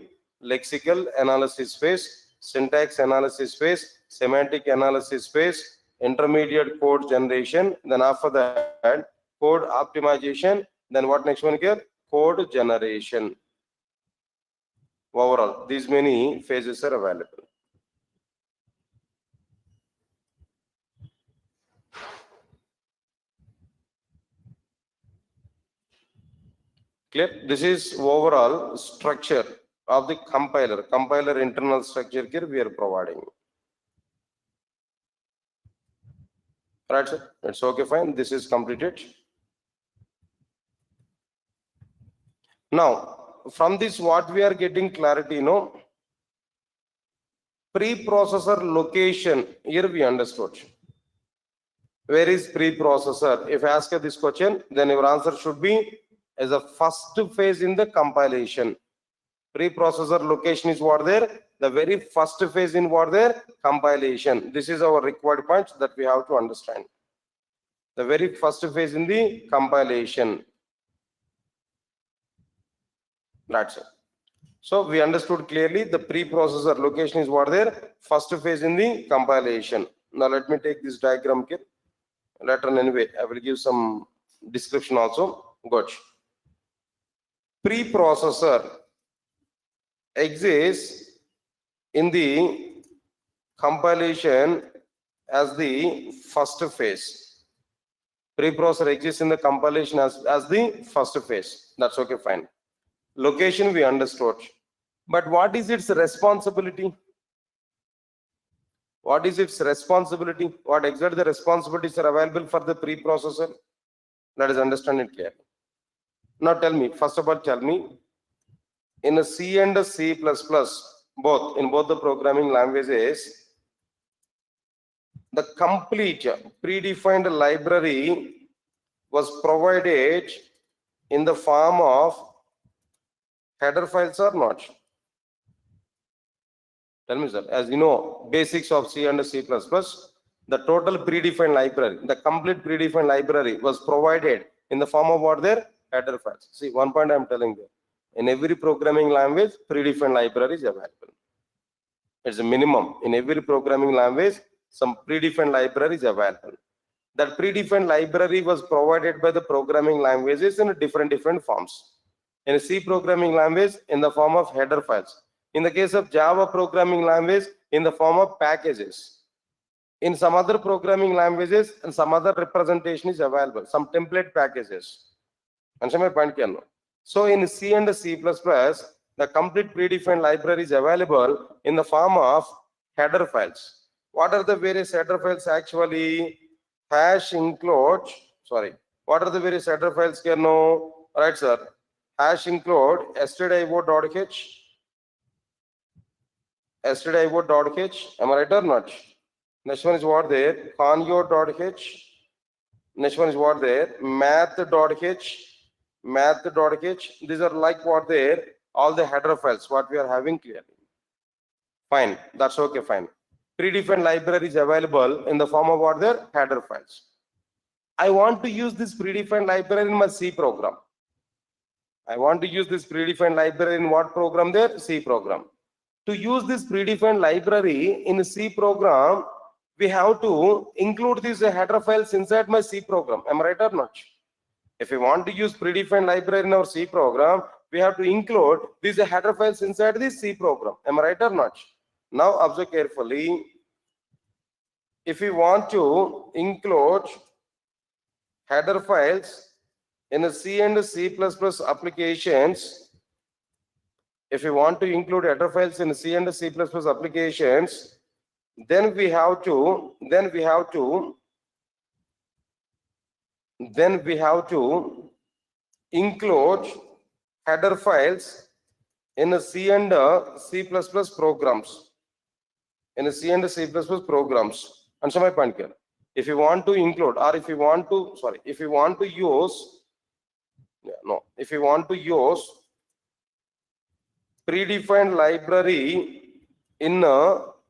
Lexical analysis phase, syntax analysis phase, semantic analysis phase, intermediate code generation. Then after that, code optimization. Then what next one here? Code generation. Overall, these many phases are available. Clear? This is overall structure of the compiler internal structure here we are providing. Right, sir? It's okay, fine. This is completed. Now, from this, what we are getting clarity, preprocessor location. Here we understood. Where is preprocessor? If I ask you this question, then your answer should be as a first phase in the compilation. Preprocessor location is what there? The very first phase in what there? Compilation. This is our required point that we have to understand. The very first phase in the compilation. That's it. So we understood clearly the preprocessor location is what there? First phase in the compilation. Now let me take this diagram here. Later on anyway, I will give some description also. Good. Preprocessor exists in the compilation as the first phase. Preprocessor exists in the compilation as the first phase. That's okay, fine. Location we understood. But what is its responsibility? What is its responsibility? What exactly the responsibilities are available for the preprocessor? Let us understand it clearly. Now tell me, first of all, tell me, in a C and a C++, in both the programming languages, the complete predefined library was provided in the form of header files or not? Tell me, sir. As you know, basics of C and C++, the total predefined library, the complete predefined library was provided in the form of what there? Header files. See, one point I'm telling you. In every programming language, predefined library is available. It's a minimum. In every programming language, some predefined library is available. That predefined library was provided by the programming languages in different forms. In a C programming language, in the form of header files. In the case of Java programming language, in the form of packages. In some other programming languages, and some other representation is available, some template packages. Understand my point, Kiano? So in C and C++, the complete predefined library is available in the form of header files. What are the various header files actually? Hash include, what are the various header files, Kiano? Right, sir. Hash include stdio.h, stdio.h, am I right or not? Next one is what there? conio.h. Next one is what there? math.h. These are like what there? All the header files, what we are having clearly. Fine, that's okay, fine. Predefined library is available in the form of what there? Header files. I want to use this predefined library in my C program. I want to use this predefined library in what program there? C program. To use this predefined library in a C program, we have to include these header files inside my C program. Am I right or not? If we want to use predefined library in our C program, we have to include these header files inside the C program. Am I right or not? Now observe carefully. If we want to include header files in a C and C++ applications, if we want to include header files in C and C++ applications, then we have to include header files in a C and C++ programs. In a C and C++ programs. Answer my point here. If you want to include, or if you want to use No. If you want to use predefined library in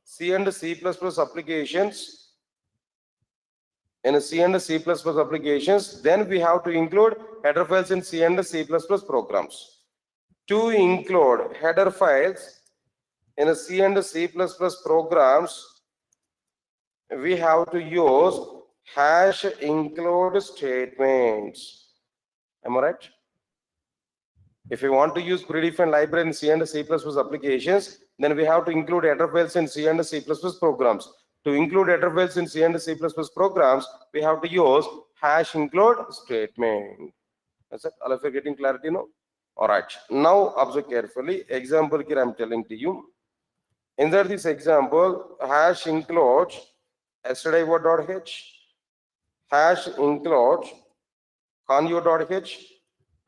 C and C++ applications, in C and C++ applications, then we have to include header files in C and C++ programs. To include header files in C and C++ programs, we have to use hash include statements. Am I right? If you want to use predefined library in C and C++ applications, then we have to include header files in C and C++ programs. To include header files in C and C++ programs, we have to use hash include statement. That's it. All of you getting clarity now? All right. Now observe carefully. Example here I'm telling to you. Inside this example, hash include stdio.h, hash include conio.h.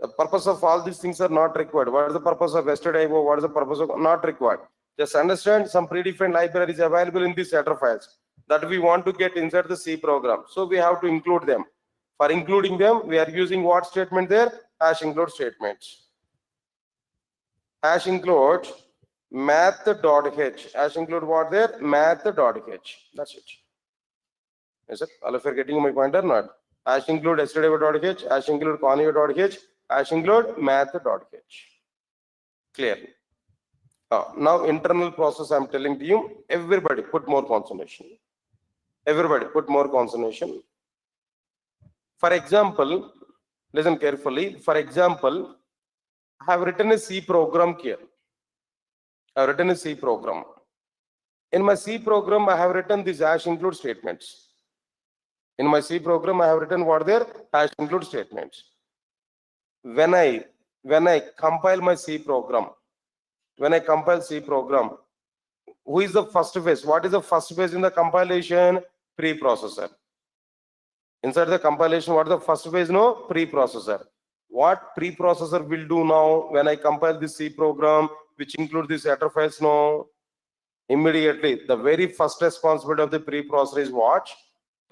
The purpose of all these things are not required. What is the purpose of stdio? What is the purpose of not required? Just understand some predefined libraries available in these header files that we want to get inside the C program. So we have to include them. For including them, we are using what statement there? Hash include statements. Hash include math.h. Hash include what there? Math.h. That's it. Is it? All of you are getting my point or not? Hash include stdio.h, hash include conio.h, hash include math.h. Clear? Now internal process I'm telling to you, everybody put more concentration. Everybody put more concentration. For example, listen carefully. For example, I have written a C program here. I have written a C program. In my C program, I have written these hash include statements. In my C program, I have written what there? Hash include statements. When I compile my C program, when I compile C program, who is the first phase? What is the first phase in the compilation? Preprocessor. Inside the compilation, what is the first phase? No, preprocessor. What preprocessor will do now when I compile this C program, which includes these header files now? Immediately, the very first responsibility of the preprocessor is what?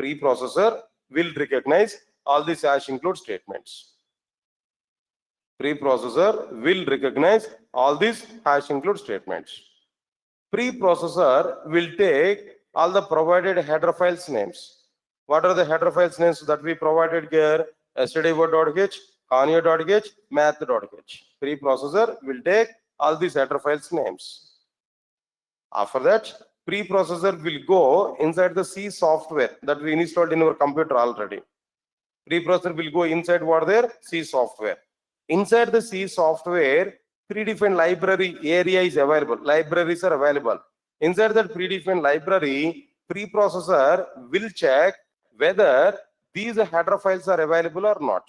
Preprocessor will recognize all these hash include statements. Preprocessor will recognize all these hash include statements. Preprocessor will take all the provided header files names. What are the header files names that we provided here? stdio.h, conio.h, math.h. Preprocessor will take all these header files names. After that, preprocessor will go inside the C software that we installed in our computer already. Preprocessor will go inside what there? C software. Inside the C software, predefined library area is available. Libraries are available. Inside that predefined library, preprocessor will check whether these header files are available or not.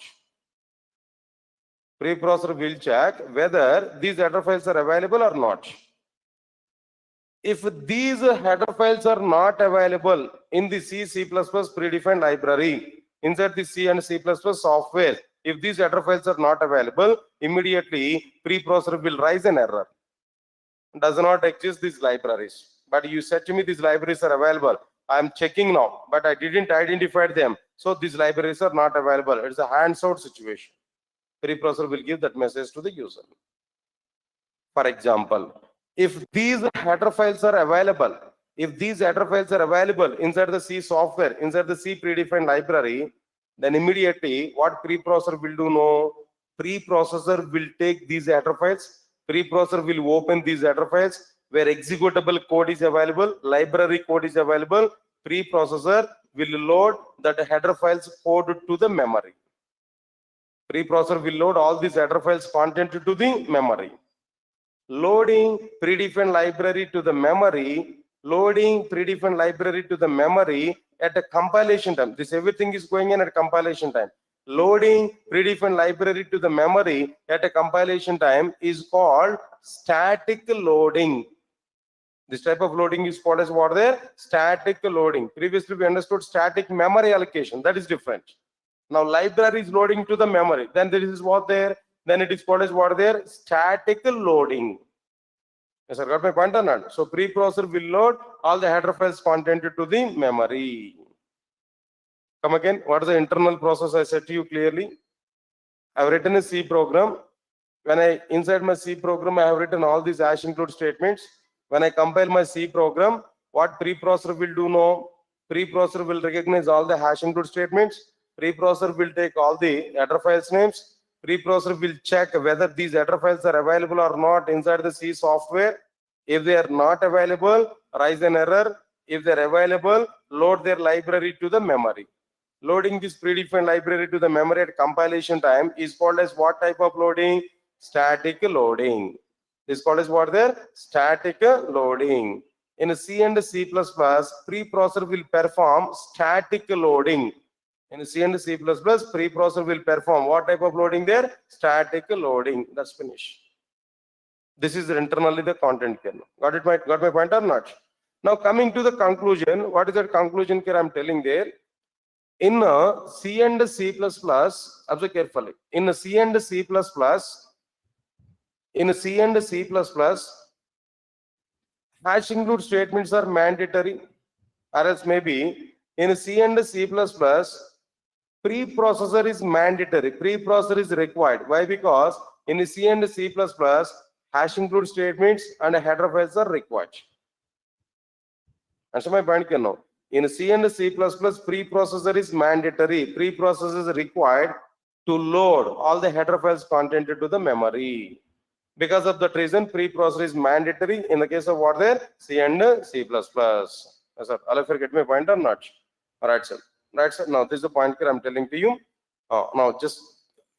Preprocessor will check whether these header files are available or not. If these header files are not available in the C predefined library, inside the C and C software, if these header files are not available, immediately preprocessor will raise an error. Does not exist these libraries. But you said to me these libraries are available. I am checking now, but I didn't identify them. So these libraries are not available. It's a hands-out situation. Preprocessor will give that message to the user. For example, if these header files are available, inside the C software, inside the C predefined library, then immediately what preprocessor will do now? Preprocessor will take these header files. Preprocessor will open these header files where executable code is available, library code is available. Preprocessor will load that header files code to the memory. Preprocessor will load all these header files content to the memory. Loading predefined library to the memory, at a compilation time. This everything is going in at compilation time. Loading predefined library to the memory at a compilation time is called static loading. This type of loading is called as what there? Static loading. Previously we understood static memory allocation. That is different. Now library is loading to the memory. Then this is what there? Then it is called as what there? Static loading. Yes, sir, got my point or not? So preprocessor will load all the header files content to the memory. Come again. What is the internal process? I said to you clearly. I have written a C program. When I inside my C program, I have written all these hash include statements. When I compile my C program, what preprocessor will do now? Preprocessor will recognize all the hash include statements. Preprocessor will take all the header files names. Preprocessor will check whether these header files are available or not inside the C software. If they are not available, raise an error. If they are available, load their library to the memory. Loading this predefined library to the memory at compilation time is called as what type of loading? Static loading. This is called as what there? Static loading. In C and C++, preprocessor will perform static loading. In C and C++, preprocessor will perform what type of loading there? Static loading. That's finished. This is internally the content kernel. Got my point or not? Now coming to the conclusion, what is that conclusion here I'm telling there? In C and C++, observe carefully. In C and C++, hash include statements are mandatory, or else maybe in C and C++, preprocessor is mandatory. Preprocessor is required. Why? Because in C and C++, hash include statements and header files are required. Answer my point here now. In C and C++, preprocessor is mandatory. Preprocessor is required to load all the header files contented to the memory. Because of that reason, preprocessor is mandatory in the case of what there? C and C++. Yes, sir. All of you get my point or not? All right, sir. Right, sir. Now, this is the point here I'm telling to you. Now, just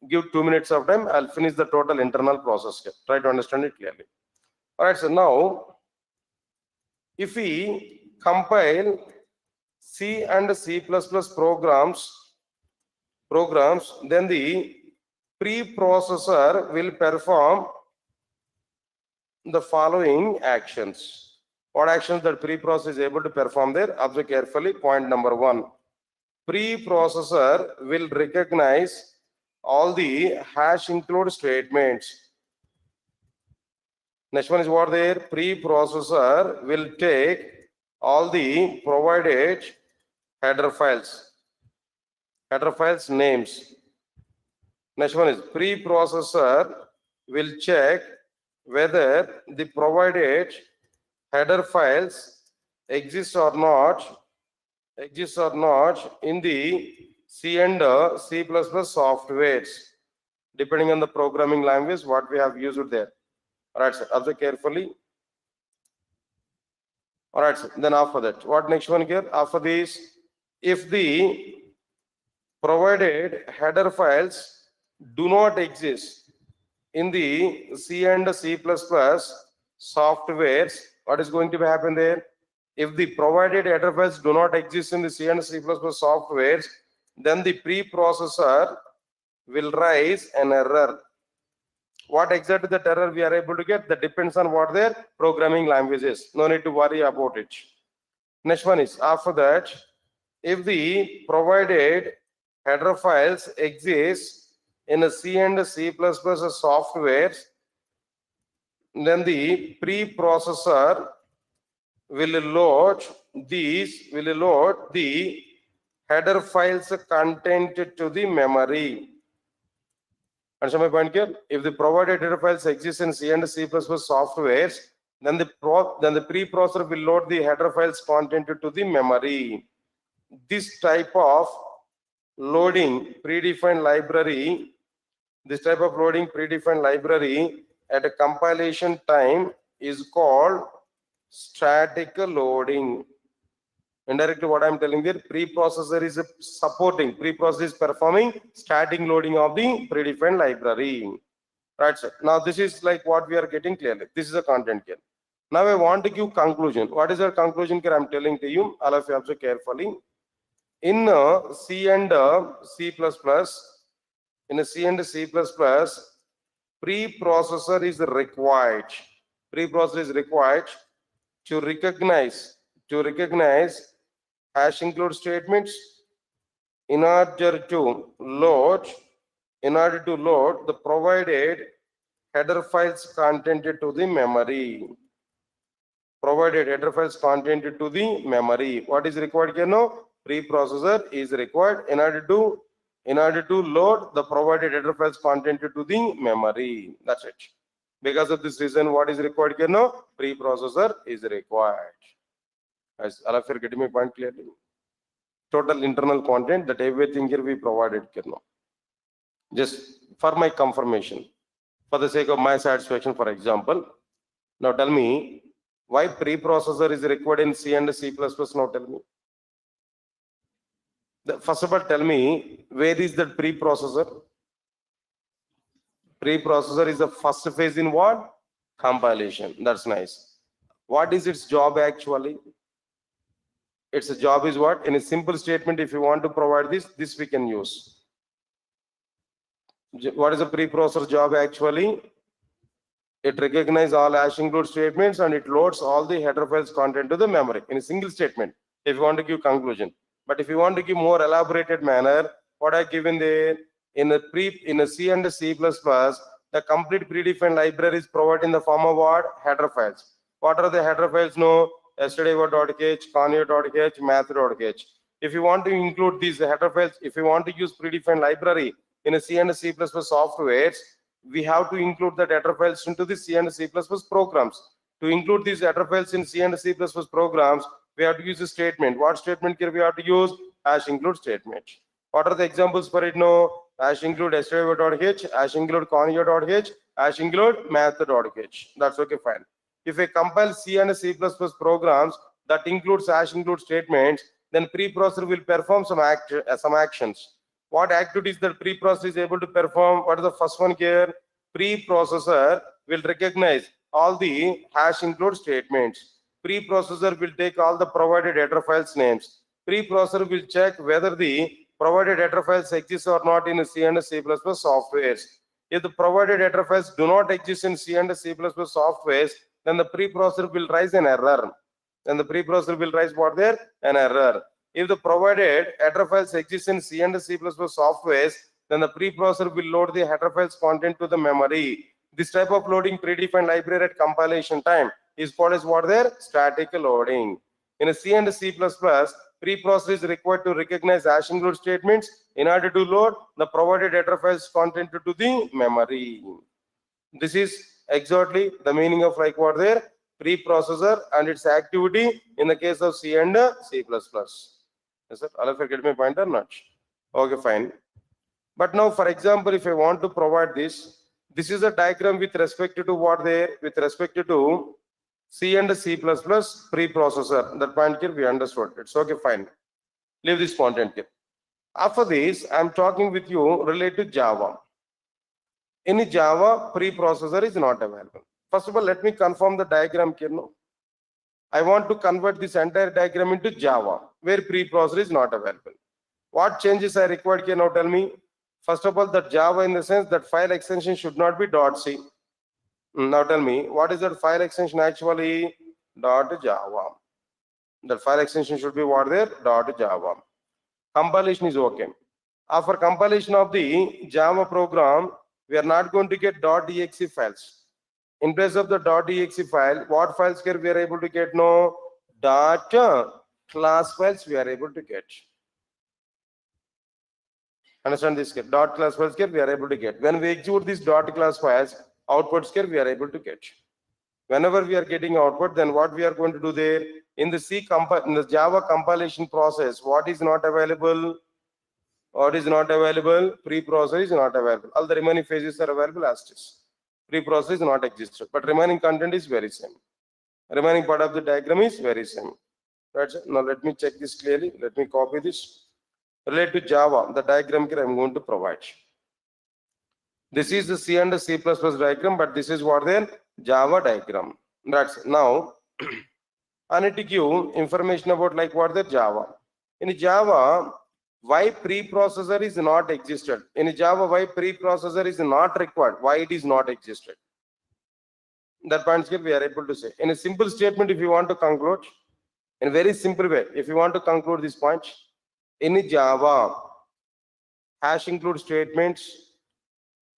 give 2 minutes of time. I'll finish the total internal process here. Try to understand it clearly. All right, so now, if we compile C and C++ programs, then the preprocessor will perform the following actions. What actions that preprocessor is able to perform there? Observe carefully. Point number 1. Preprocessor will recognize all the hash include statements. Next one is what there? Preprocessor will take all the provided header files names. Next one is preprocessor will check whether the provided header files exist or not in the C and C++ softwares, depending on the programming language what we have used there. All right, sir. Observe carefully. All right, sir. Then after that, what next one here? After this, if the provided header files do not exist in the C and C++ softwares, what is going to happen there? If the provided header files do not exist in the C and C++ softwares, then the preprocessor will raise an error. What exactly that error we are able to get? That depends on what their programming language is. No need to worry about it. Next one is, after that, if the provided header files exist in a C and C++ softwares, then the preprocessor will load the header files content to the memory. Understand my point here? If the provided header files exist in C and C++ softwares, then the preprocessor will load the header files content to the memory. This type of loading predefined library, at a compilation time is called static loading. Indirectly, what I'm telling you, preprocessor is performing static loading of the predefined library. Right, sir. Now this is like what we are getting clearly. This is a content here. Now I want to give conclusion. What is our conclusion here? I'm telling to you. All of you observe carefully. In C and C++, preprocessor is required. To recognize hash include statements in order to load the provided header files contented to the memory. What is required here now? Preprocessor is required in order to in order to load the provided header files content to the memory. That's it. Because of this reason, what is required here now? Preprocessor is required. As all of you are getting my point clearly? Total internal content, that everything here we provided here now. Just for my confirmation, for the sake of my satisfaction, for example, now tell me why preprocessor is required in C and C++. Now tell me. First of all, tell me, where is that preprocessor? Preprocessor is the first phase in what? Compilation. That's nice. What is its job actually? Its job is what? In a simple statement, if you want to provide this we can use. What is the preprocessor job actually? It recognizes all hash include statements and it loads all the header files content to the memory in a single statement, if you want to give conclusion. But if you want to give more elaborated manner, what I given there in a C and C++, the complete predefined library is provided in the form of what? Header files. What are the header files? No, yesterday.h, conio.h, math.h. If you want to include these header files, if you want to use predefined library in a C and C++ softwares, we have to include the header files into the C and C++ programs. To include these header files in C and C++ programs, we have to use a statement. What statement here we have to use? Hash include statement. What are the examples for it? No, hash include yesterday.h, hash include conio.h, hash include math.h. That's okay, fine. If I compile C and C++ programs that includes hash include statements, then preprocessor will perform some actions. What activities that preprocessor is able to perform? What is the first one here? Preprocessor will recognize all the hash include statements. Preprocessor will take all the provided header files names. Preprocessor will check whether the provided header files exist or not in C and C++ softwares. If the provided header files do not exist in C and C++ softwares, then the preprocessor will raise an error. Then the preprocessor will raise what there? An error. If the provided header files exist in C and C++ softwares, then the preprocessor will load the header files content to the memory. This type of loading predefined library at compilation time is called as what there? Static loading. In a C and C++, preprocessor is required to recognize hash include statements in order to load the provided header files content to the memory. This is exactly the meaning of like what there? Preprocessor and its activity in the case of C and C++. Yes, sir. All of you get my point or not? Okay, fine. But now, for example, if I want to provide this is a diagram with respect to what there? With respect to C and C++ preprocessor. That point here we understood. It's okay, fine. Leave this content here. After this, I'm talking with you related to Java. In Java, preprocessor is not available. First of all, let me confirm the diagram here. No? I want to convert this entire diagram into Java, where preprocessor is not available. What changes are required here? Now tell me. First of all, that Java in the sense that file extension should not be .c. Now tell me, what is that file extension actually? .java. The file extension should be what there? .java. Compilation is okay. After compilation of the Java program, we are not going to get .exe files. In place of the .exe file, what files here we are able to get? No, .class files we are able to get. Understand this? .class files here we are able to get. When we execute these .class files, outputs here we are able to get. Whenever we are getting output, then what we are going to do there? In the Java compilation process, what is not available? What is not available? Preprocessor is not available. All the remaining phases are available as it is. Preprocessor is not existed, but remaining content is very same. Remaining part of the diagram is very same. Right? Now let me check this clearly. Let me copy this. Related to Java, the diagram here I am going to provide. This is the C and C++ diagram, but this is what then Java diagram. That's now I need to give information about like what the Java. In Java, why preprocessor is not existed? In Java, why preprocessor is not required? Why it is not existed? That points here we are able to say. In a simple statement, if you want to conclude, in a very simple way, if you want to conclude this point, in Java, hash include statements,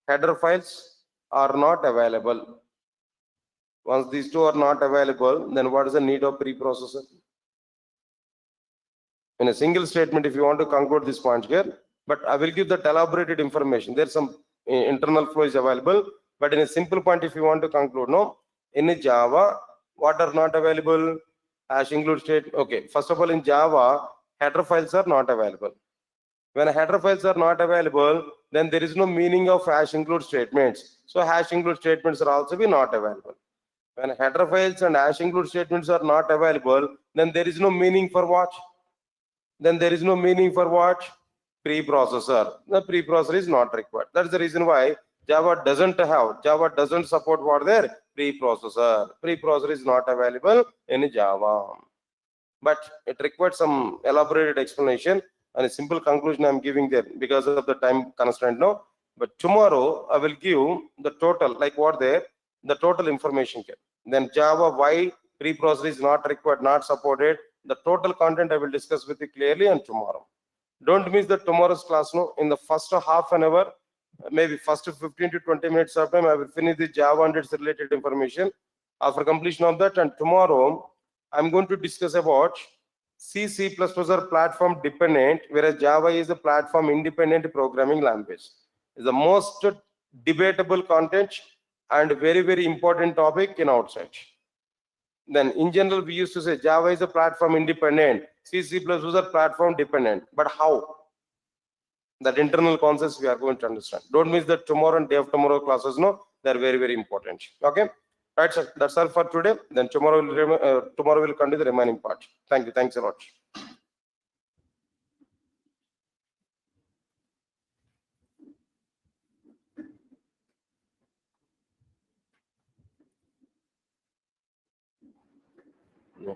header files are not available. Once these two are not available, then what is the need of preprocessor? In a single statement, if you want to conclude this point here, but I will give that elaborated information. There's some internal flow is available, but in a simple point, if you want to conclude, no, in Java, what are not available? Hash include state. Okay, first of all, in Java, header files are not available. When header files are not available, then there is no meaning of hash include statements. So hash include statements are also be not available. When header files and hash include statements are not available, then there is no meaning for what? Then there is no meaning for what? Preprocessor. The preprocessor is not required. That's the reason why Java doesn't support what there? Preprocessor. Preprocessor is not available in Java. But it requires some elaborated explanation, and a simple conclusion I'm giving there because of the time constraint now. But tomorrow I will give the total, like what there, the total information here. Then Java, why preprocessor is not required, not supported. The total content I will discuss with you clearly and tomorrow. Don't miss the tomorrow's class. No, in the first half an hour, maybe first 15 to 20 minutes of time, I will finish the Java and its related information. After completion of that, and tomorrow I'm going to discuss about C++ are platform dependent, whereas Java is a platform independent programming language. Is the most debatable content and very, very important topic in outside. Then in general, we used to say Java is a platform independent, C++ is a platform dependent. But how? That internal concepts we are going to understand. Don't miss the tomorrow and day of tomorrow classes. No, they're very, very important. Okay. Right, sir. That's all for today. Then tomorrow will continue the remaining part. Thank you. Thanks a lot. Yeah.